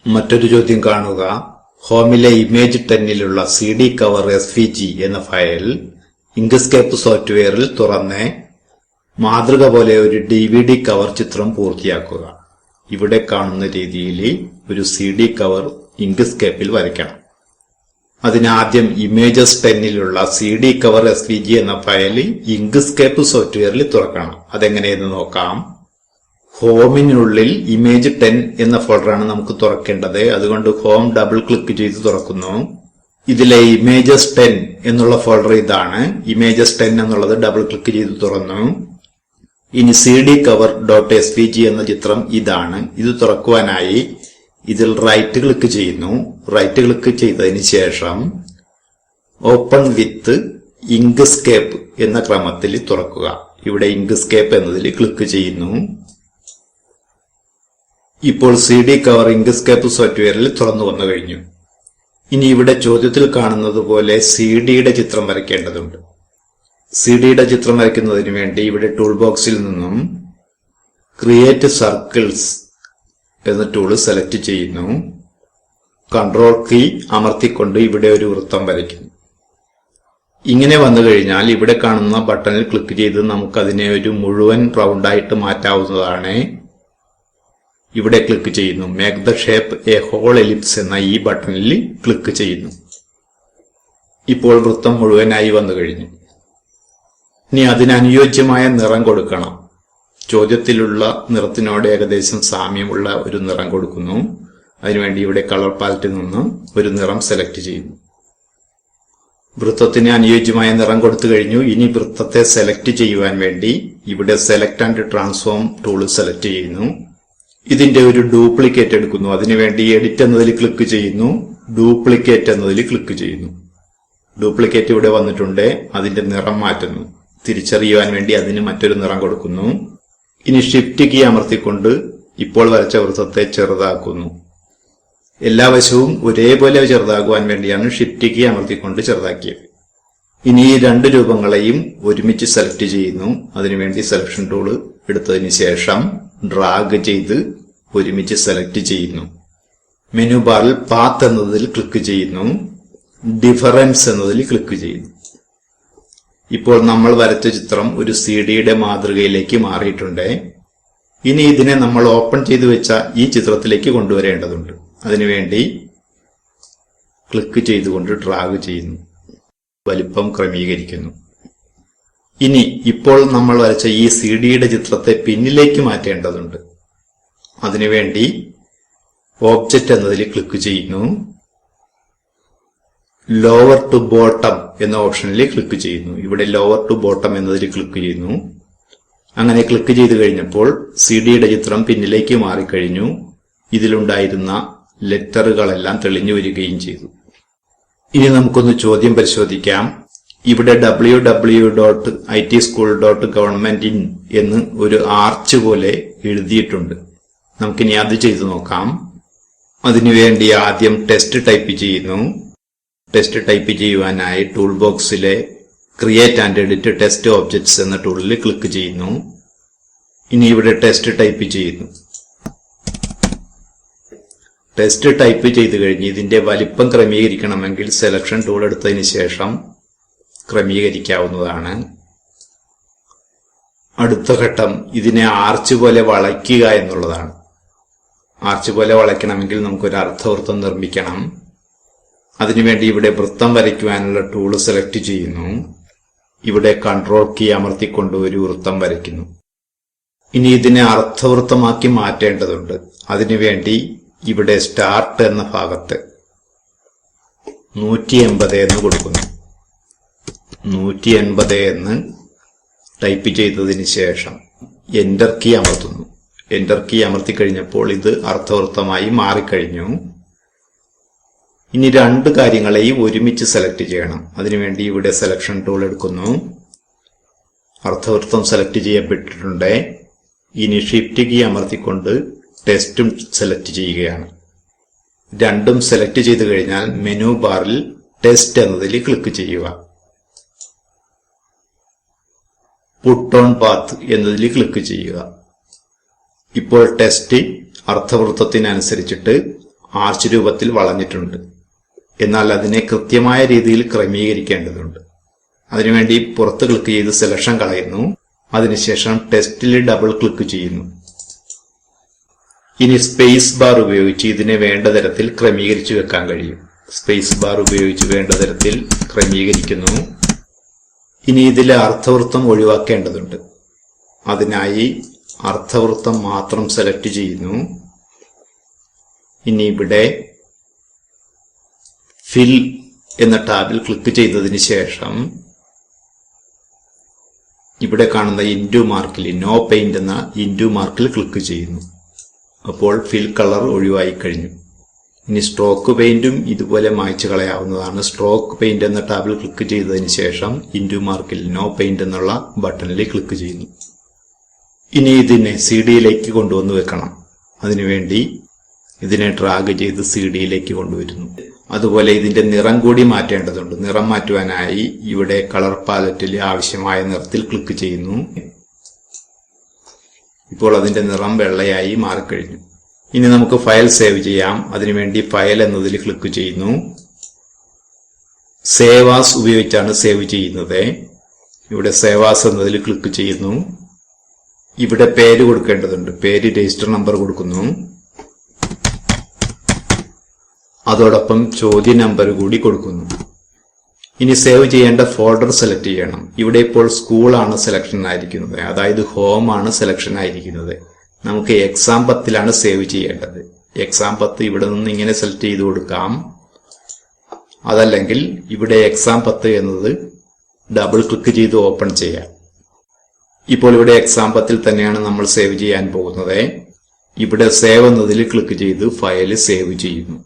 മറ്റൊരു ചോദ്യം കാണുക. ഹോമിലെ ഇമേജ് 10ലുള്ള CD കവർ SVG എന്ന ഫയൽ ഇങ്ക്സ്കേപ്പ് സോഫ്റ്റ്വെയറിൽ തുറന്ന് മാതൃക പോലെ ഒരു DVD കവർ ചിത്രം പൂർത്തിയാക്കുക. ഇവിടെ കാണുന്ന രീതിയിൽ ഒരു CD കവർ ഇങ്ക്സ്കേപ്പിൽ വരയ്ക്കണം. അതിനാദ്യം ഇമേജസ് 10ലുള്ള CD കവർ SVG എന്ന ഫയൽ ഇങ്ക്സ്കേപ്പ് സോഫ്റ്റ്വെയറിൽ തുറക്കണം. അതെങ്ങനെയെന്ന് നോക്കാം. ഹോമിനുള്ളിൽ ഇമേജ് 10 എന്ന ഫോൾഡറാണ് നമുക്ക് തുറക്കേണ്ടത്. അതുകൊണ്ട് ഹോം ഡബിൾ ക്ലിക്ക് ചെയ്ത് തുറക്കുന്നു. ഇതിലെ ഇമേജസ് 10 എന്നുള്ള ഫോൾഡർ ഇതാണ്. ഇമേജസ് 10 എന്നുള്ളത് ഡബിൾ ക്ലിക്ക് ചെയ്ത് തുറന്നു. ഇനി CD കവർ .svg എന്ന ചിത്രം ഇതാണ്. ഇത് തുറക്കുവാനായി ഇതിൽ റൈറ്റ് ക്ലിക്ക് ചെയ്യുന്നു. റൈറ്റ് ക്ലിക്ക് ചെയ്തതിന് ശേഷം ഓപ്പൺ വിത്ത് ഇങ്ക്സ്കേപ്പ് എന്ന ക്രമത്തിൽ തുറക്കുക. ഇവിടെ ഇങ്ക്സ്കേപ്പ് എന്നതിൽ ക്ലിക്ക് ചെയ്യുന്നു. ഇപ്പോൾ CD കവർ ഇങ്ക്സ്കേപ്പ് സോഫ്റ്റ്വെയറിൽ തുറന്നു വന്നു കഴിഞ്ഞു. ഇനി ഇവിടെ ചോദ്യത്തിൽ കാണുന്നത് പോലെ CDയുടെ ചിത്രം വരയ്ക്കേണ്ടതുണ്ട്. CDയുടെ ചിത്രം വരയ്ക്കുന്നതിന് വേണ്ടി ഇവിടെ ടൂൾ ബോക്സിൽ നിന്നും ക്രിയേറ്റ് സർക്കിൾസ് എന്ന ടൂൾ സെലക്ട് ചെയ്യുന്നു. കൺട്രോൾ കീ അമർത്തിക്കൊണ്ട് ഇവിടെ ഒരു വൃത്തം വരയ്ക്കുന്നു. ഇങ്ങനെ വന്നു കഴിഞ്ഞാൽ ഇവിടെ കാണുന്ന ബട്ടണിൽ ക്ലിക്ക് ചെയ്ത് നമുക്കതിനെ ഒരു മുഴുവൻ റൗണ്ടായിട്ട് മാറ്റാവുന്നതാണ്. ഇവിടെ ക്ലിക്ക് ചെയ്യുന്നു. Make the shape a whole ellipse എന്ന ഈ ബട്ടണിൽ ക്ലിക്ക് ചെയ്യുന്നു. ഇപ്പോൾ വൃത്തം മുഴുവനായി വന്നു കഴിഞ്ഞു. ഇനി അതിനനുയോജ്യമായ നിറം കൊടുക്കണം. ചോദ്യത്തിലുള്ള നിറത്തിനോട് ഏകദേശം സാമ്യമുള്ള ഒരു നിറം കൊടുക്കുന്നു. അതിനുവേണ്ടി ഇവിടെ കളർ പാലറ്റിൽ നിന്ന് ഒരു നിറം സെലക്ട് ചെയ്യുന്നു. വൃത്തത്തിന് അനുയോജ്യമായ നിറം കൊടുത്തു കഴിഞ്ഞു. ഇനി വൃത്തത്തെ സെലക്ട് ചെയ്യുവാൻ വേണ്ടി ഇവിടെ select and transform tool select ചെയ്യുന്നു. ഇതിന്റെ ഒരു ഡ്യൂപ്ലിക്കേറ്റ് എടുക്കുന്നു. അതിനുവേണ്ടി എഡിറ്റ് എന്നതിൽ ക്ലിക്ക് ചെയ്യുന്നു. ഡ്യൂപ്ലിക്കേറ്റ് എന്നതിൽ ക്ലിക്ക് ചെയ്യുന്നു. ഡ്യൂപ്ലിക്കേറ്റ് ഇവിടെ വന്നിട്ടുണ്ട്. അതിന്റെ നിറം മാറ്റുന്നു. തിരിച്ചറിയുവാൻ വേണ്ടി അതിന് മറ്റൊരു നിറം കൊടുക്കുന്നു. ഇനി ഷിഫ്റ്റ് കീ അമർത്തിക്കൊണ്ട് ഇപ്പോൾ വരച്ച വൃത്തത്തെ ചെറുതാക്കുന്നു. എല്ലാ വശവും ഒരേപോലെ ചെറുതാകുവാൻ വേണ്ടിയാണ് ഷിഫ്റ്റ് കീ അമർത്തിക്കൊണ്ട് ചെറുതാക്കിയത്. ഇനി ഈ രണ്ട് രൂപങ്ങളെയും ഒരുമിച്ച് സെലക്ട് ചെയ്യുന്നു. അതിനുവേണ്ടി സെലക്ഷൻ ടൂൾ എടുത്തതിന് ശേഷം ഡ്രാഗ് ചെയ്ത് ഒരുമിച്ച് സെലക്ട് ചെയ്യുന്നു. മെനു ബാറിൽ പാത്ത് എന്നതിൽ ക്ലിക്ക് ചെയ്യുന്നു. ഡിഫറൻസ് എന്നതിൽ ക്ലിക്ക് ചെയ്യുന്നു. ഇപ്പോൾ നമ്മൾ വരച്ച ചിത്രം ഒരു CDയുടെ മാതൃകയിലേക്ക് മാറിയിട്ടുണ്ട്. ഇനി ഇതിനെ നമ്മൾ ഓപ്പൺ ചെയ്തു വെച്ച ഈ ചിത്രത്തിലേക്ക് കൊണ്ടുവരേണ്ടതുണ്ട്. അതിനുവേണ്ടി ക്ലിക്ക് ചെയ്തുകൊണ്ട് ഡ്രാഗ് ചെയ്യുന്നു. വലിപ്പം ക്രമീകരിക്കുന്നു. ഇനി ഇപ്പോൾ നമ്മൾ വരച്ച ഈ CDയുടെ ചിത്രത്തെ പിന്നിലേക്ക് മാറ്റേണ്ടതുണ്ട്. അതിനുവേണ്ടി ഓബ്ജക്റ്റ് എന്നതിൽ ക്ലിക്ക് ചെയ്യുന്നു. ലോവർ ടു ബോട്ടം എന്ന ഓപ്ഷനിൽ ക്ലിക്ക് ചെയ്യുന്നു. ഇവിടെ ലോവർ ടു ബോട്ടം എന്നതിൽ ക്ലിക്ക് ചെയ്യുന്നു. അങ്ങനെ ക്ലിക്ക് ചെയ്ത് കഴിഞ്ഞപ്പോൾ CDയുടെ ചിത്രം പിന്നിലേക്ക് മാറിക്കഴിഞ്ഞു. ഇതിലുണ്ടായിരുന്ന ലെറ്ററുകളെല്ലാം തെളിഞ്ഞു വരികയും ചെയ്തു. ഇനി നമുക്കൊന്ന് ചോദ്യം പരിശോധിക്കാം. ഇവിടെ www.itschool.governmentin എന്ന് ഒരു ആർച്ച് പോലെ എഴുതിയിട്ടുണ്ട്. നമുക്കിനി അത് ചെയ്തു നോക്കാം. അതിനുവേണ്ടി ആദ്യം ടെസ്റ്റ് ടൈപ്പ് ചെയ്യുന്നു. ടെസ്റ്റ് ടൈപ്പ് ചെയ്യുവാനായി ടൂൾ ബോക്സിലെ create and edit test objects എന്ന ടൂളിൽ ക്ലിക്ക് ചെയ്യുന്നു. ഇനി ഇവിടെ ടെസ്റ്റ് ടൈപ്പ് ചെയ്യുന്നു. ടെസ്റ്റ് ടൈപ്പ് ചെയ്തു കഴിഞ്ഞ് ഇതിന്റെ വലിപ്പം ക്രമീകരിക്കണമെങ്കിൽ സെലക്ഷൻ ടൂൾ എടുത്തതിന് ശേഷം ക്രമീകരിക്കാവുന്നതാണ്. അടുത്ത ഘട്ടം ഇതിനെ ആർച്ച് പോലെ വളയ്ക്കുക എന്നുള്ളതാണ്. ആർച്ച് പോലെ വളയ്ക്കണമെങ്കിൽ നമുക്കൊരു അർദ്ധവൃത്തം നിർമ്മിക്കണം. അതിനുവേണ്ടി ഇവിടെ വൃത്തം വരയ്ക്കുവാനുള്ള ടൂൾ സെലക്ട് ചെയ്യുന്നു. ഇവിടെ കൺട്രോൾ കീ അമർത്തിക്കൊണ്ട് ഒരു വൃത്തം വരയ്ക്കുന്നു. ഇനി ഇതിനെ അർദ്ധവൃത്തമാക്കി മാറ്റേണ്ടതുണ്ട്. അതിനുവേണ്ടി ഇവിടെ സ്റ്റാർട്ട് എന്ന ഭാഗത്ത് 180 എന്ന് കൊടുക്കുന്നു. 180 എന്ന് ടൈപ്പ് ചെയ്തതിന് ശേഷം എന്റർ കീ അമർത്തുന്നു. എന്റർ കീ അമർത്തി കഴിഞ്ഞപ്പോൾ ഇത് അർദ്ധവൃത്തമായി മാറിക്കഴിഞ്ഞു. ഇനി രണ്ട് കാര്യങ്ങളെയും ഒരുമിച്ച് സെലക്ട് ചെയ്യണം. അതിനുവേണ്ടി ഇവിടെ സെലക്ഷൻ ടൂൾ എടുക്കുന്നു. അർദ്ധവൃത്തം സെലക്ട് ചെയ്യപ്പെട്ടിട്ടുണ്ട്. ഇനി ഷിഫ്റ്റ് കീ അമർത്തിക്കൊണ്ട് ടെസ്റ്റും സെലക്ട് ചെയ്യുകയാണ്. രണ്ടും സെലക്ട് ചെയ്തു കഴിഞ്ഞാൽ മെനു ബാറിൽ ടെസ്റ്റ് എന്നതിൽ ക്ലിക്ക് ചെയ്യുക. പുട്ട് ഓൺ പാത്ത് എന്നതിൽ ക്ലിക്ക് ചെയ്യുക. ഇപ്പോൾ ടെസ്റ്റ് അർദ്ധവൃത്തത്തിനനുസരിച്ചിട്ട് ആർച്ച് രൂപത്തിൽ വളഞ്ഞിട്ടുണ്ട്. എന്നാൽ അതിനെ കൃത്യമായ രീതിയിൽ ക്രമീകരിക്കേണ്ടതുണ്ട്. അതിനുവേണ്ടി പുറത്ത് ക്ലിക്ക് ചെയ്ത് സെലക്ഷൻ കളയുന്നു. അതിനുശേഷം ടെക്സ്റ്റിൽ ഡബിൾ ക്ലിക്ക് ചെയ്യുന്നു. ഇനി സ്പേസ് ബാർ ഉപയോഗിച്ച് ഇതിനെ വേണ്ട തരത്തിൽ ക്രമീകരിച്ചു വെക്കാൻ കഴിയും. സ്പേസ് ബാർ ഉപയോഗിച്ച് വേണ്ട തരത്തിൽ ക്രമീകരിക്കുന്നു. ഇനി ഇതിലെ അർദ്ധവൃത്തം ഒഴിവാക്കേണ്ടതുണ്ട്. അതിനായി അർദ്ധവൃത്തം മാത്രം സെലക്ട് ചെയ്യുന്നു. ഇനി ഇവിടെ ഫിൽ എന്ന ടാബിൽ ക്ലിക്ക് ചെയ്തതിന് ശേഷം ഇവിടെ കാണുന്ന ഇൻടു മാർക്കിൽ നോ പെയിന്റ് എന്ന ഇൻടു മാർക്കിൽ ക്ലിക്ക് ചെയ്യുന്നു. അപ്പോൾ ഫിൽ കളർ ഒഴിവായി കഴിഞ്ഞു. ഇനി സ്ട്രോക്ക് പെയിന്റും ഇതുപോലെ മായ്ച്ചു കളയാവുന്നതാണ്. സ്ട്രോക്ക് പെയിന്റ് എന്ന ടാബിൽ ക്ലിക്ക് ചെയ്തതിന് ശേഷം ഇൻടു മാർക്കിൽ നോ പെയിന്റ് എന്നുള്ള ബട്ടണിൽ ക്ലിക്ക് ചെയ്യുന്നു. ഇനി ഇതിനെ CD-യിലേക്ക് കൊണ്ടുവന്ന് വെക്കണം. അതിനുവേണ്ടി ഇതിനെ ഡ്രാഗ് ചെയ്ത് CD-യിലേക്ക് കൊണ്ടുവരുന്നു. അതുപോലെ ഇതിന്റെ നിറം കൂടി മാറ്റേണ്ടതുണ്ട്. നിറം മാറ്റുവാനായി ഇവിടെ കളർ പാലറ്റിൽ ആവശ്യമായ നിറത്തിൽ ക്ലിക്ക് ചെയ്യുന്നു. ഇപ്പോൾ അതിന്റെ നിറം വെള്ളയായി മാറിക്കഴിഞ്ഞു. ഇനി നമുക്ക് ഫയൽ സേവ് ചെയ്യാം. അതിനുവേണ്ടി ഫയൽ എന്നതിൽ ക്ലിക്ക് ചെയ്യുന്നു. സേവ് ആസ് ഉപയോഗിച്ചാണ് സേവ് ചെയ്യുന്നത്. ഇവിടെ സേവ് ആസ് എന്നതിൽ ക്ലിക്ക് ചെയ്യുന്നു. ഇവിടെ പേര് കൊടുക്കേണ്ടതുണ്ട്. പേര് രജിസ്റ്റർ നമ്പർ കൊടുക്കുന്നു. അതോടൊപ്പം ചോദ്യ നമ്പർ കൂടി കൊടുക്കുന്നു. ഇനി സേവ് ചെയ്യേണ്ട ഫോൾഡർ സെലക്ട് ചെയ്യണം. ഇവിടെ ഇപ്പോൾ സ്കൂളാണ് സെലക്ഷൻ ആയിരിക്കുന്നത്, അതായത് ഹോം ആണ് സെലക്ഷൻ ആയിരിക്കുന്നത്. നമുക്ക് എക്സാം 10 സേവ് ചെയ്യേണ്ടത്. എക്സാം 10 ഇവിടെ നിന്ന് ഇങ്ങനെ സെലക്ട് ചെയ്ത് കൊടുക്കാം. അതല്ലെങ്കിൽ ഇവിടെ എക്സാം 10 എന്നത് ഡബിൾ ക്ലിക്ക് ചെയ്ത് ഓപ്പൺ ചെയ്യാം. ഇപ്പോൾ ഇവിടെ എക്സാം 10 തന്നെയാണ് നമ്മൾ സേവ് ചെയ്യാൻ പോകുന്നത്. ഇവിടെ സേവ് എന്നതിൽ ക്ലിക്ക് ചെയ്ത് ഫയൽ സേവ് ചെയ്യുന്നു.